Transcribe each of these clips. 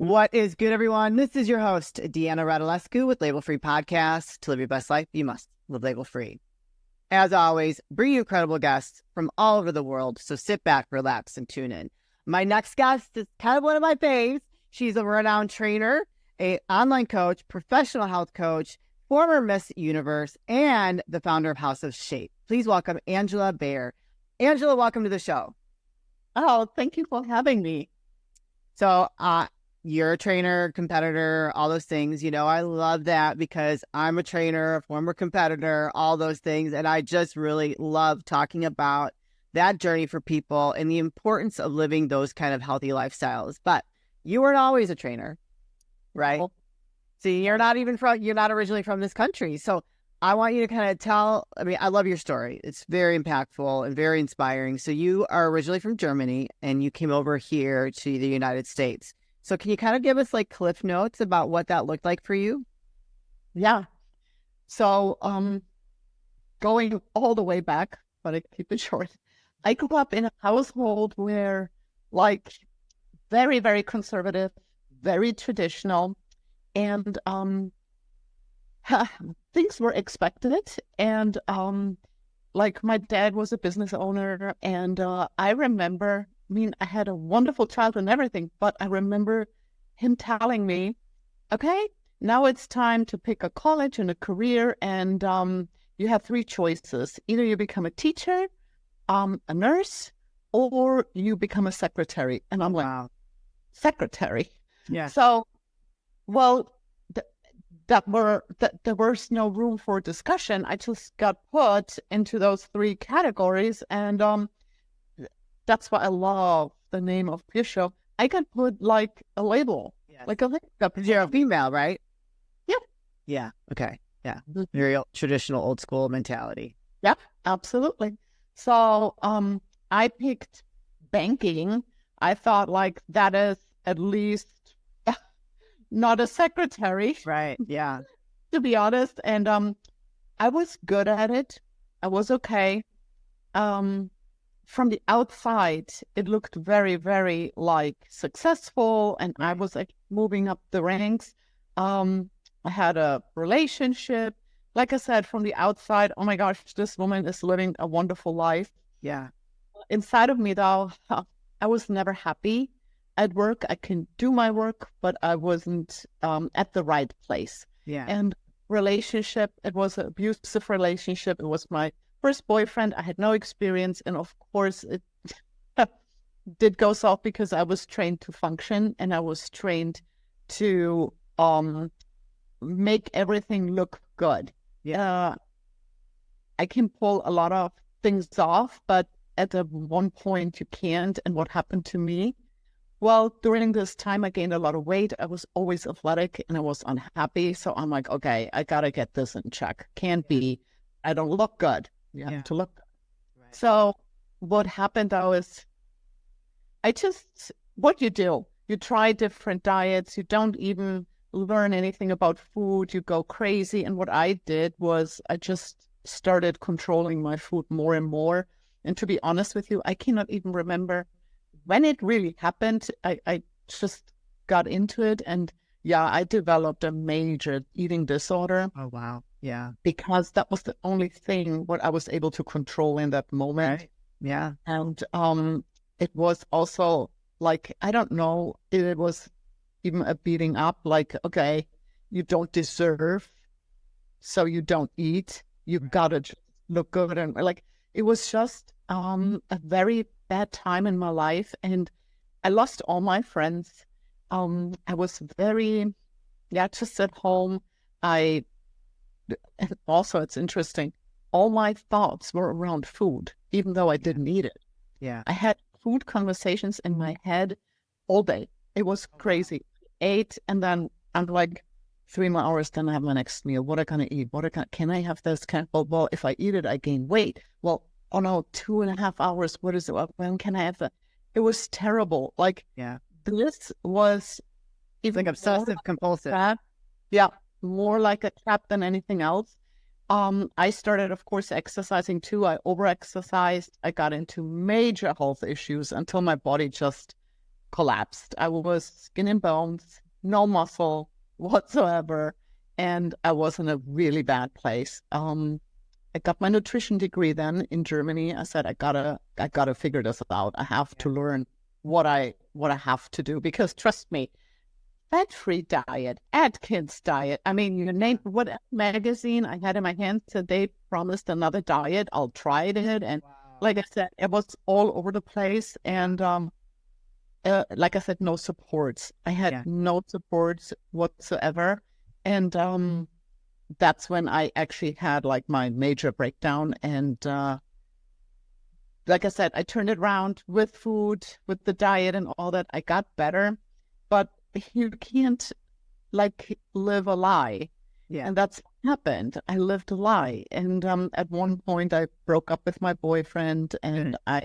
What is good, everyone? This is your host, Deanna Radulescu with Label Free Podcast. To live your best life, you must live label free. As always, bring you incredible guests from all over the world. So sit back, relax, and tune in. My next guest is kind of one of my faves. She's a renowned trainer, an online coach, professional health coach, former Miss Universe, and the founder of House of Shape. Please welcome Angela Beyer. Angela, welcome to the show. Oh, thank you for having me. So, you're a trainer, competitor, all those things. You know, I love that because I'm a trainer, a former competitor, all those things. And I just really love talking about that journey for people and the importance of living those kind of healthy lifestyles. But you weren't always a trainer, right? Oh. See, you're not originally from this country. So I want you to kind of I love your story. It's very impactful and very inspiring. So you are originally from Germany and you came over here to the United States. So can you kind of give us like cliff notes about what that looked like for you? Yeah. So, going all the way back, but I keep it short. I grew up in a household where, like, very, very conservative, very traditional, and things were expected. And like, my dad was a business owner, and I remember. I had a wonderful childhood and everything, but I remember him telling me, okay, now it's time to pick a college and a career, and you have three choices. Either you become a teacher, a nurse, or you become a secretary. And I'm like, wow. Secretary? Yeah. So, well, there was no room for discussion. I just got put into those three categories, and that's why I love the name of your show. I can put like a label, like a label. You're a female, right? Yeah. Yeah. Okay. Yeah. Very traditional, old school mentality. Yeah, absolutely. So, I picked banking. I thought like that is at least not a secretary, right? Yeah. To be honest, and I was good at it. I was okay. From the outside, it looked very, very like successful, and I was like moving up the ranks. I had a relationship. Like I said, from the outside, oh my gosh, this woman is living a wonderful life. Yeah. Inside of me, though, I was never happy at work. I can do my work, but I wasn't at the right place. Yeah. And relationship, it was an abusive relationship. It was my first boyfriend. I had no experience, and of course it did go south because I was trained to function, and I was trained to make everything look good. Yeah. I can pull a lot of things off, but at one point you can't. And what happened to me? Well, during this time I gained a lot of weight. I was always athletic and I was unhappy. So I'm like, okay, I gotta get this in check. Can't be. I don't look good. You have to look. Right. So what happened though is what you do, you try different diets, you don't even learn anything about food, you go crazy. And what I did was I just started controlling my food more and more. And to be honest with you, I cannot even remember when it really happened. I just got into it, and I developed a major eating disorder. Oh, wow. Yeah. Because that was the only thing what I was able to control in that moment. Right. Yeah. And it was also like, I don't know, it was even a beating up, like, okay, you don't deserve, so you don't eat. You gotta just look good. And like, it was just a very bad time in my life. And I lost all my friends. I was very, just at home. And also, it's interesting, all my thoughts were around food, even though I didn't eat it. Yeah. I had food conversations in my head all day. It was crazy. Ate, and then I'm like, 3 more hours, then I have my next meal. What am I going to eat? Can I have this? Well, if I eat it, I gain weight. Well, oh no, 2.5 hours. What is it? When can I have that? It was terrible. Like, this was even like obsessive compulsive. Yeah. More like a trap than anything else. I started, of course, exercising too. I over-exercised. I got into major health issues until my body just collapsed. I was skin and bones, no muscle whatsoever, and I was in a really bad place. I got my nutrition degree then in Germany. I said, I gotta figure this out. I have to learn what I have to do, because trust me, fat-free diet, Atkins diet. I mean, you name what magazine I had in my hands said they promised another diet. I'll try it, and like I said, it was all over the place. And like I said, no supports. I had no supports whatsoever, and that's when I actually had like my major breakdown. And like I said, I turned it around with food, with the diet and all that. I got better, but you can't like live a lie. Yeah. And that's what happened. I lived a lie. And at one point I broke up with my boyfriend, and I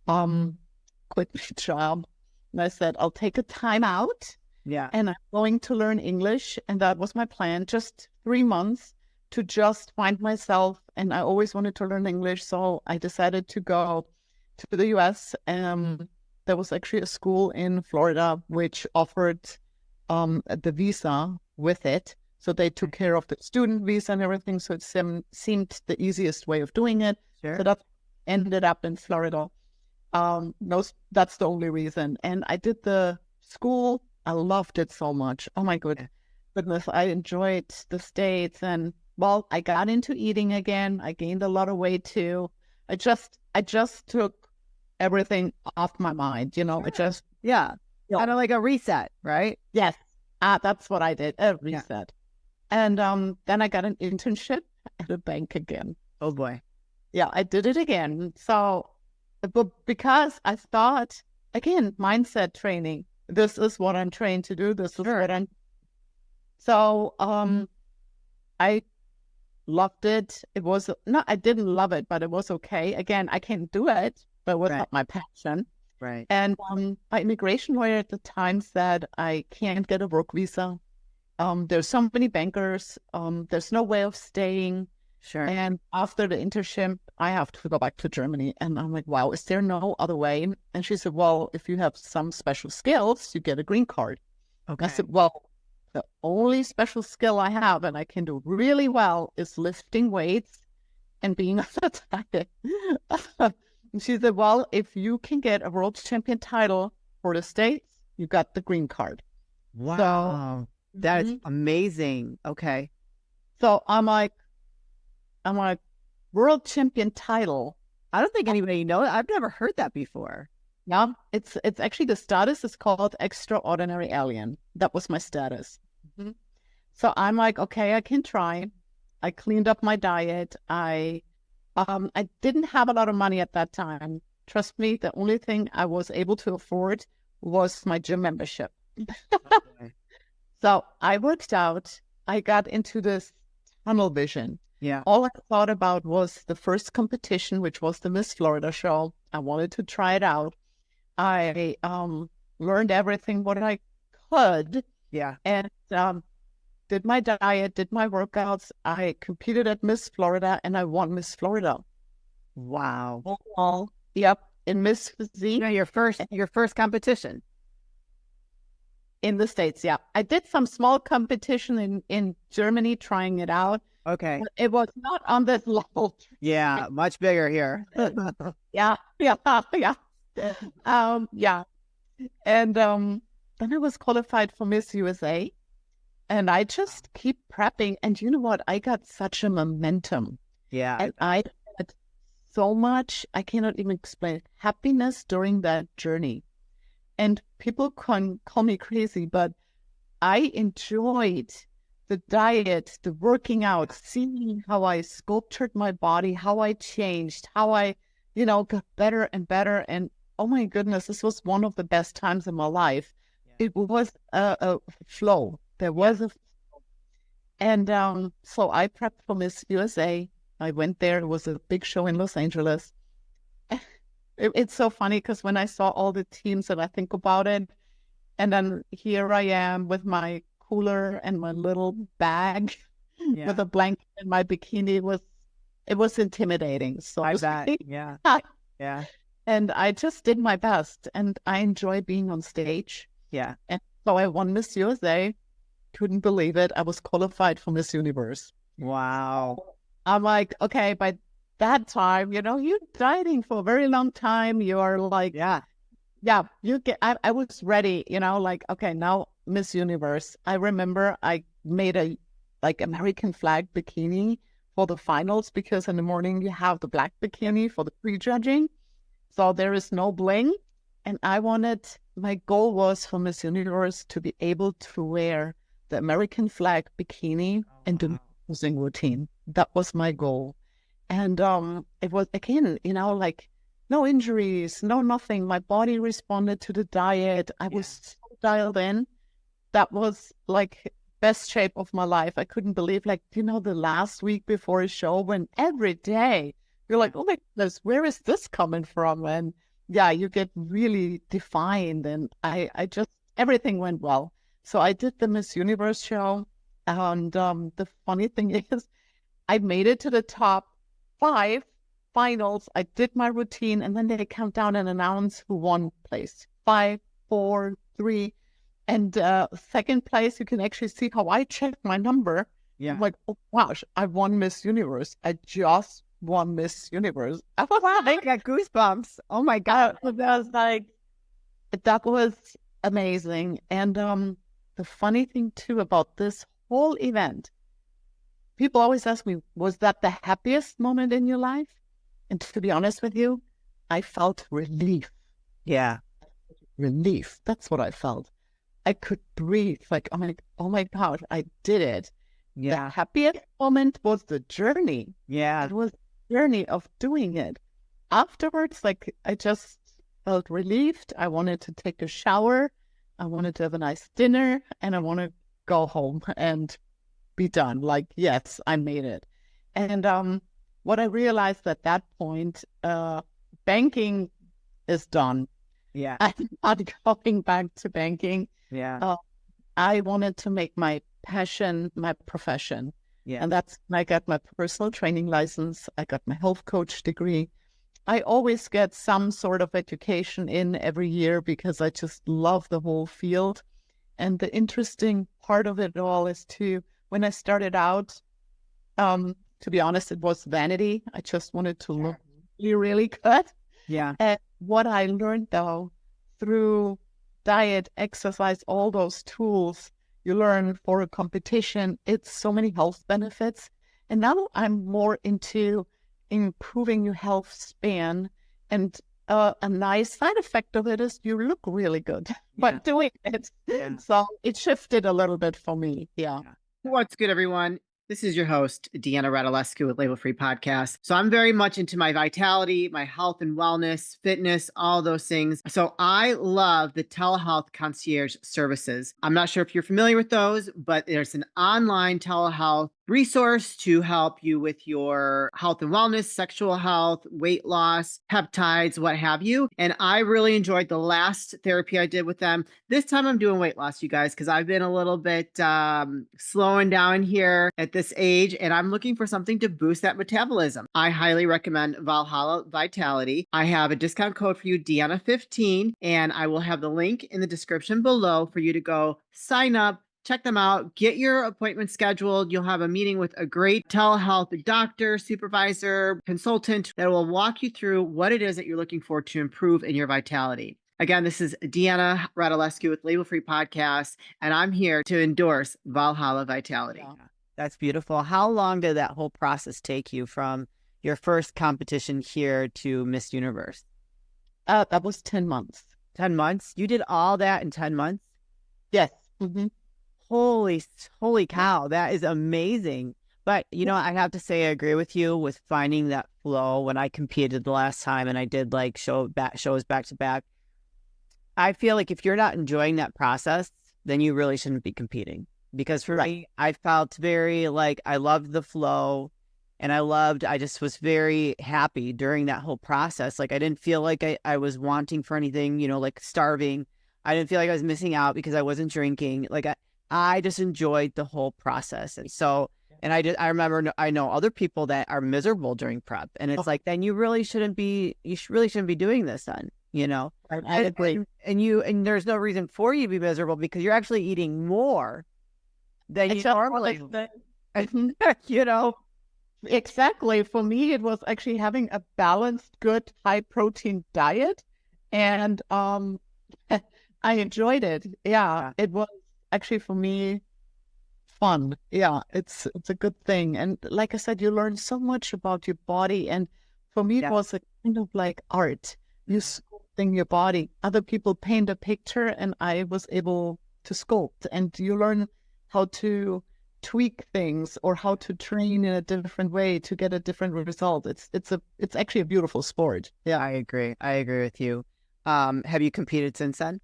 quit my job. And I said, I'll take a time out. Yeah. And I'm going to learn English. And that was my plan, just 3 months to just find myself. And I always wanted to learn English. So I decided to go to the US. There was actually a school in Florida which offered the visa with it. So they took care of the student visa and everything. So it seemed the easiest way of doing it. Sure. So that ended up in Florida. No, that's the only reason. And I did the school. I loved it so much. Oh my goodness, I enjoyed the States. And well, I got into eating again. I gained a lot of weight too. I just took everything off my mind, you know. It just kind of like a reset, right? Yes, that's what I did, a reset. And then I got an internship at a bank again. Oh boy. Yeah, I did it again. So, but because I thought, again, mindset training, this is what I'm trained to do. This is what I'm. So I loved it. It was no, I didn't love it, but it was okay. Again, I can't do it, but it was not my passion. Right. And my immigration lawyer at the time said I can't get a work visa. There's so many bankers. There's no way of staying. Sure. And after the internship, I have to go back to Germany. And I'm like, wow, is there no other way? And she said, well, if you have some special skills, you get a green card. Okay. I said, well, the only special skill I have and I can do really well is lifting weights and being on a diet. And she said, well, if you can get a world champion title for the States, you got the green card. Wow. That is amazing. Okay. So I'm like, world champion title. I don't think anybody knows. I've never heard that before. Yeah, it's actually, the status is called extraordinary alien. That was my status. So I'm like, okay, I can try. I cleaned up my diet. I didn't have a lot of money at that time. Trust me, the only thing I was able to afford was my gym membership. Okay. So I worked out. I got into this tunnel vision. Yeah. All I thought about was the first competition, which was the Miss Florida show. I wanted to try it out. I learned everything what I could. Yeah. And did my diet, did my workouts. I competed at Miss Florida and I won Miss Florida. Wow. Oh, yep. In Miss Physique. Your first competition. In the States, yeah. I did some small competition in Germany trying it out. Okay. But it was not on this level. Yeah, much bigger here. Yeah. Yeah. And then I was qualified for Miss USA. And I just keep prepping. And you know what? I got such a momentum. Yeah. And I had so much, I cannot even explain, happiness during that journey. And people can call me crazy, but I enjoyed the diet, the working out, seeing how I sculptured my body, how I changed, how I, got better and better. And oh my goodness, this was one of the best times in my life. Yeah. It was a flow. There was a flow. And so I prepped for Miss USA. I went there. It was a big show in Los Angeles. It's so funny because when I saw all the teams and I think about it, and then here I am with my cooler and my little bag with a blanket and my bikini, it was intimidating. So I bet. Yeah. Yeah. And I just did my best, and I enjoy being on stage. Yeah. And so I won Miss USA. Couldn't believe it. I was qualified for Miss Universe. Wow. I'm like, okay, by that time, you're dieting for a very long time. You're like, Yeah. yeah, I was ready, like, okay, now Miss Universe. I remember I made a American flag bikini for the finals, because in the morning you have the black bikini for the prejudging. So there is no bling. And my goal was for Miss Universe to be able to wear the American flag bikini and do posing routine. That was my goal. And it was, again, like no injuries, no nothing. My body responded to the diet. I was so dialed in. That was like best shape of my life. I couldn't believe, like, the last week before a show, when every day you're like, oh my goodness, where is this coming from? And yeah, you get really defined. And I just, everything went well. So I did the Miss Universe show. And the funny thing is, I made it to the top 5 finals. I did my routine, and then they count down and announce who won place. 5, 4, 3. And second place, you can actually see how I checked my number. Yeah. I'm like, oh gosh, I won Miss Universe. I just won Miss Universe. I was I got goosebumps. Oh my God. That was amazing. And the funny thing too about this whole event, people always ask me, was that the happiest moment in your life? And to be honest with you, I felt relief. Yeah. Relief. That's what I felt. I could breathe. Like, I'm like, oh my God, I did it. Yeah. The happiest moment was the journey. Yeah. It was the journey of doing it. Afterwards, like, I just felt relieved. I wanted to take a shower. I wanted to have a nice dinner, and I want to go home and be done. Like, yes, I made it. And what I realized at that point, banking is done. Yeah. I'm not going back to banking. Yeah. I wanted to make my passion my profession. Yeah. And that's when I got my personal training license. I got my health coach degree. I always get some sort of education in every year because I just love the whole field. And the interesting part of it all is when I started out, to be honest, it was vanity. I just wanted to look really, really good. Yeah. And what I learned, though, through diet, exercise, all those tools you learn for a competition, it's so many health benefits. And now I'm more into improving your health span. And a nice side effect of it is you look really good by doing it. Yeah. So it shifted a little bit for me. Yeah. What's good, everyone? This is your host, Deanna Radulescu with Label Free Podcast. So I'm very much into my vitality, my health and wellness, fitness, all those things. So I love the telehealth concierge services. I'm not sure if you're familiar with those, but there's an online telehealth resource to help you with your health and wellness, sexual health, weight loss, peptides, what have you. And I really enjoyed the last therapy I did with them. This time I'm doing weight loss, you guys, because I've been a little bit slowing down here at this age, and I'm looking for something to boost that metabolism. I highly recommend Valhalla Vitality. I have a discount code for you, Deanna15, and I will have the link in the description below for you to go sign up. Check them out, get your appointment scheduled. You'll have a meeting with a great telehealth doctor, supervisor, consultant that will walk you through what it is that you're looking for to improve in your vitality. Again, this is Deanna Radulescu with Label Free Podcast, and I'm here to endorse Valhalla Vitality. Yeah. That's beautiful. How long did that whole process take you from your first competition here to Miss Universe? That was 10 months. 10 months? You did all that in 10 months? Yes. Mm-hmm. Holy cow, that is amazing. But, I have to say I agree with you with finding that flow. When I competed the last time and I did like shows back to back, I feel like if you're not enjoying that process, then you really shouldn't be competing. Because for me, I felt very like I loved the flow, and I just was very happy during that whole process. Like I didn't feel like I was wanting for anything, like starving. I didn't feel like I was missing out because I wasn't drinking. Like I just enjoyed the whole process. And so And I remember, I know other people that are miserable during prep, and it's like, then you really shouldn't be doing this then, you know? I agree. And there's no reason for you to be miserable because you're actually eating more than you normally, you know? Exactly. For me, it was actually having a balanced, good, high protein diet. And I enjoyed it. Yeah, it was actually for me fun. Yeah, it's a good thing. And like I said, you learn so much about your body. And for me, it was a kind of like art. You sculpting your body. Other people paint a picture, and I was able to sculpt. And you learn how to tweak things or how to train in a different way to get a different result. It's actually a beautiful sport. Yeah, I agree. I agree with you. Have you competed since then?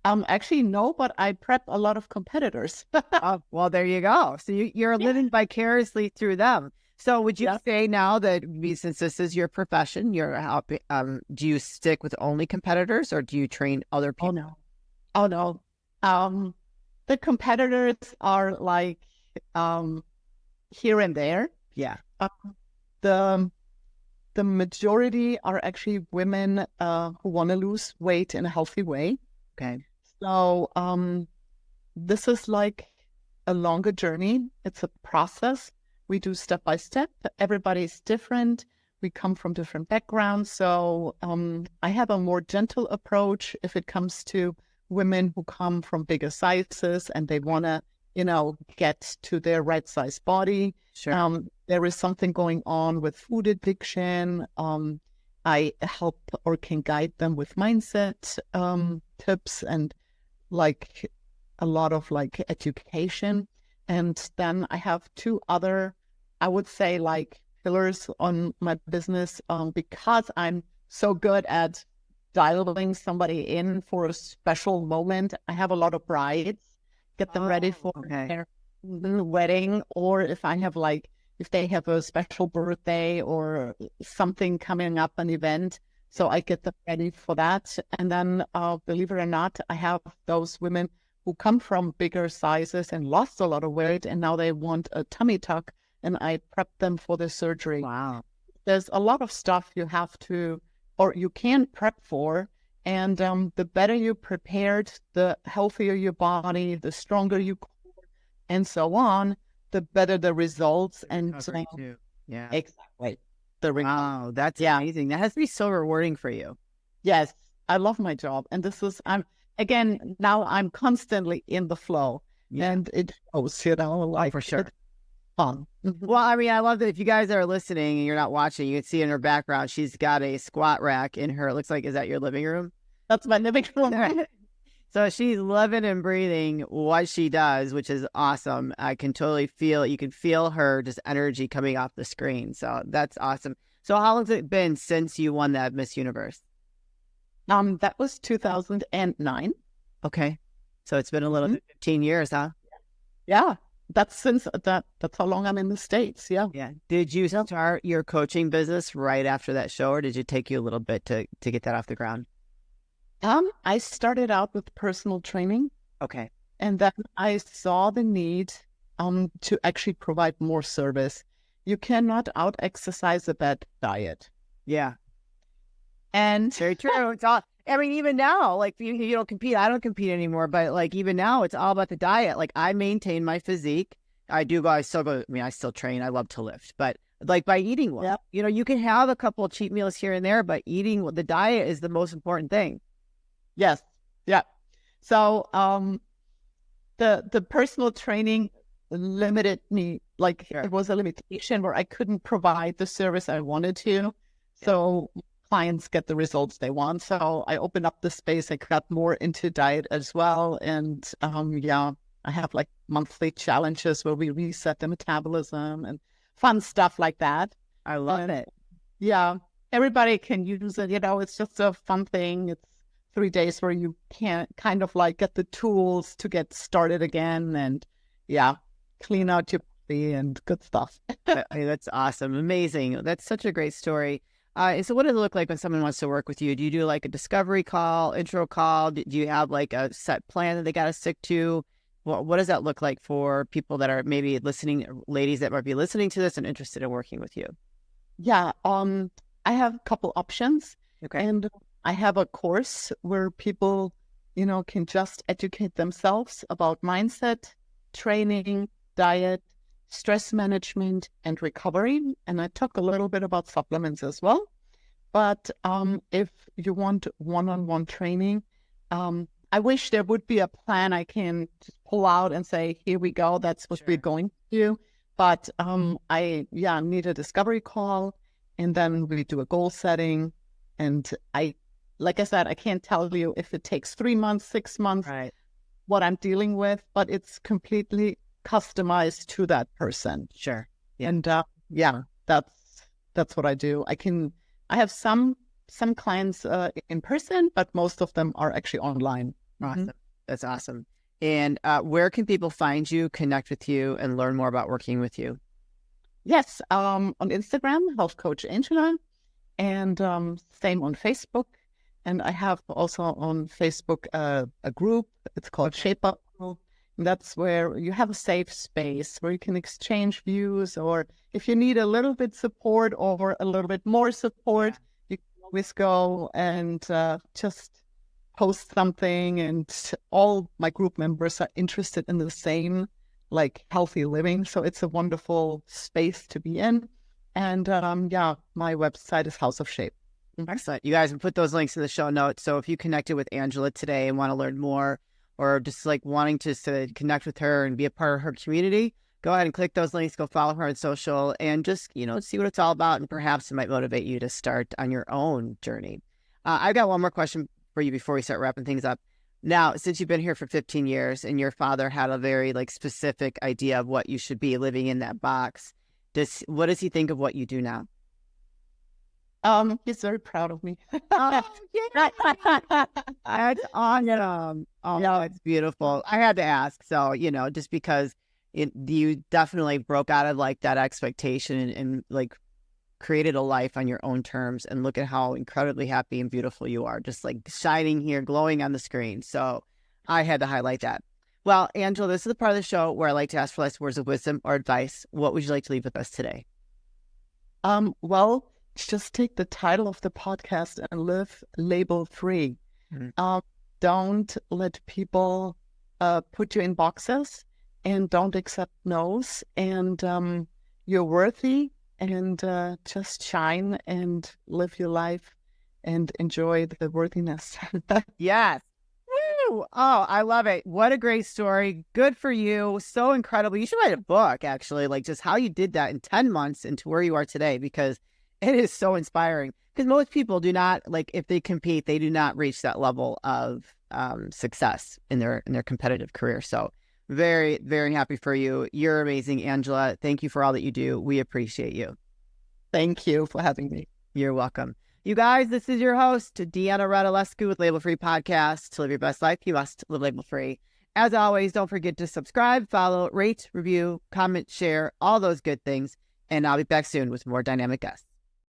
Actually, no, but I prep a lot of competitors. Oh, well, there you go. So you're living vicariously through them. So would you say now that since this is your profession, you're helping, do you stick with only competitors or do you train other people? Oh no. The competitors are like here and there. Yeah. The majority are actually women who want to lose weight in a healthy way. Okay. So this is like a longer journey. It's a process. We do step by step. Everybody's different. We come from different backgrounds. So I have a more gentle approach if it comes to women who come from bigger sizes and they want to, get to their right size body. Sure. There is something going on with food addiction. I help or can guide them with mindset tips and like a lot of like education. And then I have two other, I would say like pillars on my business because I'm so good at dialing somebody in for a special moment. I have a lot of brides, get them ready for their wedding, or if I have if they have a special birthday or something coming up, an event. So I get them ready for that. And then, believe it or not, I have those women who come from bigger sizes and lost a lot of weight, and now they want a tummy tuck, and I prep them for the surgery. Wow. There's a lot of stuff you have to, or you can prep for. And the better you're prepared, the healthier your body, the stronger you and so on, the better the results. And yeah, exactly. Wow, that's amazing. That has to be so rewarding for you. Yes, I love my job. And now I'm constantly in the flow. Yeah. And it shows, for sure. Fun. Well, I mean, I love that if you guys are listening and you're not watching, you can see in her background, she's got a squat rack in her, it looks like, is that your living room? That's my living room. So she's living and breathing what she does, which is awesome. I can totally you can feel her just energy coming off the screen. So that's awesome. So how long has it been since you won that Miss Universe? That was 2009. Okay. So it's been a little 15 years, huh? Yeah. That's how long I'm in the States. Yeah. Yeah. Did you start your coaching business right after that show, or did it take you a little bit to get that off the ground? I started out with personal training. Okay. And then I saw the need to actually provide more service. You cannot out-exercise a bad diet. Yeah. And very true. It's all, I mean, even now, like you don't compete. I don't compete anymore, but like even now it's all about the diet. Like I maintain my physique. I still train. I love to lift, but like by eating well, you can have a couple of cheat meals here and there, but eating the diet is the most important thing. Yes. Yeah. So, the personal training limited me, it was a limitation where I couldn't provide the service I wanted to. So clients get the results they want. So I opened up the space. I got more into diet as well. And, I have monthly challenges where we reset the metabolism and fun stuff like that. I love it. Yeah. Everybody can use it. It's just a fun thing. It's 3 days where you can kind of get the tools to get started again and clean out your body and good stuff. Hey, that's awesome. Amazing. That's such a great story. So what does it look like when someone wants to work with you? Do you do a discovery call, intro call? Do you have a set plan that they got to stick to? what does that look like for people that are maybe listening, ladies that might be listening to this and interested in working with you? Yeah, I have a couple options. Okay. And I have a course where people, can just educate themselves about mindset, training, diet, stress management, and recovery. And I talk a little bit about supplements as well. But if you want one-on-one training, I wish there would be a plan I can just pull out and say, here we go, that's what we're going to do. But I need a discovery call, and then we do a goal setting. And like I said, I can't tell you if it takes 3 months, 6 months, Right. what I'm dealing with, but it's completely customized to that person. Sure. Yeah. And that's what I do. I have some clients in person, but most of them are actually online. Awesome. That's awesome. And where can people find you, connect with you, and learn more about working with you? Yes, on Instagram, Health Coach Angela, and same on Facebook. And I have also on Facebook a group. It's called Shape Up Group. And that's where you have a safe space where you can exchange views, or if you need a little bit support or a little bit more support, you can always go and just post something. And all my group members are interested in the same, like, healthy living. So it's a wonderful space to be in. And my website is House of Shape. Excellent. You guys can put those links in the show notes. So if you connected with Angela today and want to learn more, or just like wanting to connect with her and be a part of her community, go ahead and click those links, go follow her on social, and just, see what it's all about. And perhaps it might motivate you to start on your own journey. I've got one more question for you before we start wrapping things up. Now, since you've been here for 15 years and your father had a very specific idea of what you should be living in that box, what does he think of what you do now? He's very proud of me. Oh, yeah. That's awesome. Oh, no, it's beautiful. I had to ask. So, just because you definitely broke out of that expectation and created a life on your own terms, and look at how incredibly happy and beautiful you are, just shining here, glowing on the screen. So I had to highlight that. Well, Angela, this is the part of the show where I like to ask for last words of wisdom or advice. What would you like to leave with us today? Well, just take the title of the podcast and live label-free. Don't let people put you in boxes, and don't accept no's. And you're worthy, and just shine and live your life and enjoy the worthiness. Yes. Woo! Oh, I love it. What a great story. Good for you. So incredible. You should write a book, actually, just how you did that in 10 months into where you are today, because it is so inspiring. Because most people do not, if they compete, they do not reach that level of success in their competitive career. So very, very happy for you. You're amazing, Angela. Thank you for all that you do. We appreciate you. Thank you for having me. You're welcome. You guys, this is your host, Deanna Radulescu with Label Free Podcast. To live your best life, you must live label free. As always, don't forget to subscribe, follow, rate, review, comment, share, all those good things. And I'll be back soon with more dynamic guests.